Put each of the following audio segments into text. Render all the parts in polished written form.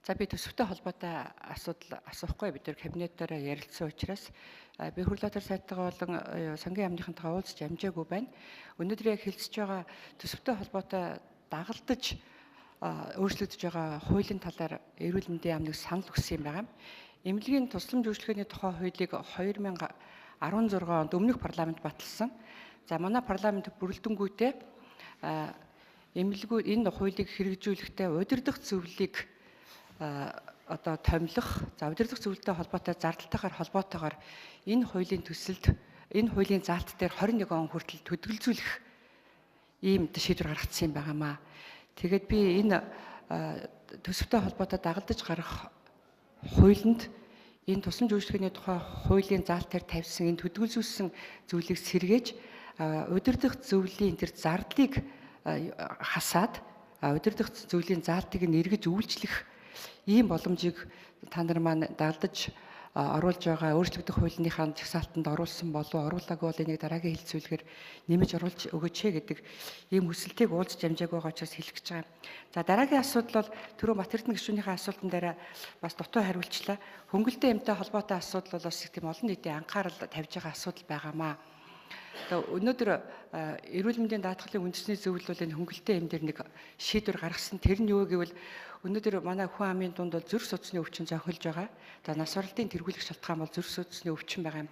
За би төсөвтэй холбоотой асуудал асуухгүй бид нар кабинетээр ярилцсан учраас би хөрлөтөр сайтгаа болон сангийн яамныхантайгаа уулзч амжаагүй байна. Өнөөдөр яг хэлцэж байгаа төсөвтэй холбоотой дагалдаж өөрчлөгдөж байгаа хуулийн талаар эрүүл мэндийн яамныг санал өгсөн юм байна. Эмнэлгийн тусламж үйлчилгээний тухай хуулийг 2016 онд өмнөх парламент баталсан. За манай парламент бүрэлдэхүүнтэй эмнэлгүүд энэ хуулийг хэрэгжүүлэхдээ удирдах зөвлөлийг одоо томилох, за удирдах зөвлөлтөй холбоотой зардалтайгаар холбоотойгоор энэ хуулийн төсөлд энэ хуулийн заалт дээр 21 он хүртэл төдөлзүүлэх ийм шийдвэр гаргацсан юм байнамаа. Тэгээд би энэ төсөвтэй холбоотой дагалдаж гарах хуулинд энэ тусламж үйлчилгээний тухай хуулийн заалт дээр тавьсан энэ төдөлзүүлсэн зүйлийг сэргээж удирдах зөвлөлийн тэр зардлыг хасаад удирдах зөвлөлийн заалтыг нь эргэж үйлчлэх ийм боломжийг та нар маань дагалдаж оруулж байгаа өөрчлөгдөх хуулийнхаа жагсаалтанд оруулсан болов оруулаагүй бол энийг дараагийн хэлэлцүүлгээр нэмэж оруулж өгөөч гэдэг ийм хүсэлтийг уулзч амжааг байгаа учраас хэлэх гэж байгаа. За дараагийн асуудал бол түрүү Бат Эрдэнэ гишүүнийхээ асуултан дээр бас дутуу хариулчлаа. Хөнгөлөлтэй эмтэй холбоотой асуудал бол бас их тийм олон нийтийн анхаарал тавьж байгаа асуудал байгаамаа. Өнөөдөр эрүүл мэндийн даатгалын үндэсний зөвлөл бол энэ хөнгөлөлтэй эм дээр нэг шийдвэр гаргасан. Тэр нь юу гэвэл өнөөдөр манай хүн амын дунд бол зүрх судасны өвчин зохиолж байгаа. За нас оролтын тэргүүлэх шалтгаан бол зүрх судасны өвчин байгаа юм.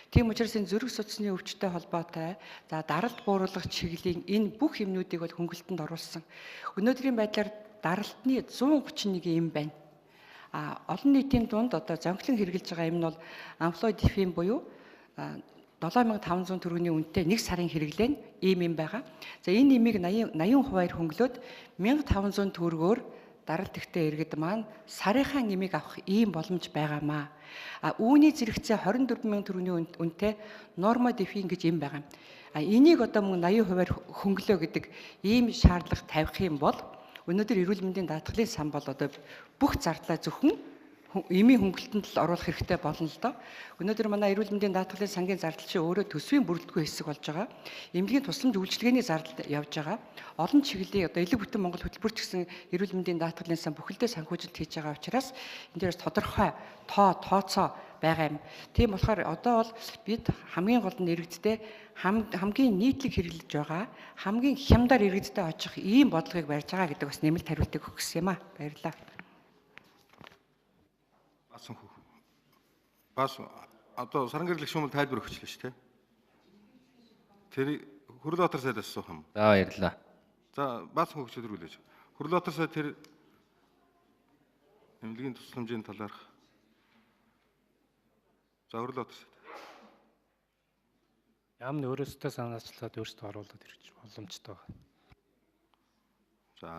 Тийм учраас энэ зүрх судасны өвчтэй холбоотой за даралт бууруулах чиглэлийн энэ бүх юмнуудыг бол хөнгөлөлтөнд оруулсан. Өнөөдрийн байдлаар даралтны 131 эм байна. Олон нийтийн дунд одоо зонхилон хэрэгжилж байгаа юм нь бол амфлодипин буюу 7500 төгрөгийн үнэтэй 1 сарын хэрэглэн ийм юм байгаа. За энэ нэмийг 80%-аар хөнгөлөөд 1500 төгрөгөөр даралт ихтэй иргэд маань сарынхаа нэмийг авах ийм боломж байгаамаа. Үүний зэрэгцээ 24000 төгрөгийн үнэтэй нормодифин гэж юм байгаа. Энийг одоо мөн 80%-аар хөнгөлөө гэдэг ийм шаардлага тавих юм бол өнөөдөр эрүүл мэндийн даатгалын сан бол одоо бүх зардлаа зөвхөн эмийн хөнгөлөлтөнд л оруулах хэрэгтэй болно л доо. Өнөөдөр манай эрүүл мэндийн даатгалын сангийн зардал чинь өөрөө төсвийн бүрэлдэхүүн хэсэг болж байгаа. Эмнэлгийн тусламж үйлчилгээний зардал явж байгаа. Олон чиглэлийн одоо элэг бүтэн Монгол хөтөлбөрч гэсэн эрүүл мэндийн даатгалын сан бүхэлдээ санхүүжилт хийж байгаа учраас энэ дээрээс тодорхой тооцоо байгаа юм. Тийм болохоор одоо бол бид хамгийн гол нь иргэдтэй хамгийн нийтлэг хэрэглэж байгаа, хамгийн хямдаар иргэдтэй очих ийм бодлогыг барьж байгаа гэдэг бас нэмэлт хариултыг өгөх гэсэн юм аа. Баярлалаа. Бас одоо саран гэрлэх шүүмэл тайлбар өгчлээ шүү дээ. Тэр Хөрлөтөр сайд асуух юм. За баярлалаа. За баасан хөгжил рүүлээж. Хөрлөтөр сайд тэр эмнэлгийн тусламжийн талаарх. За Хөрлөтөр сайд. Яамны өөрөөсөө санаачлаад өөрсдөө оруулаад ирэх боломжтой байна.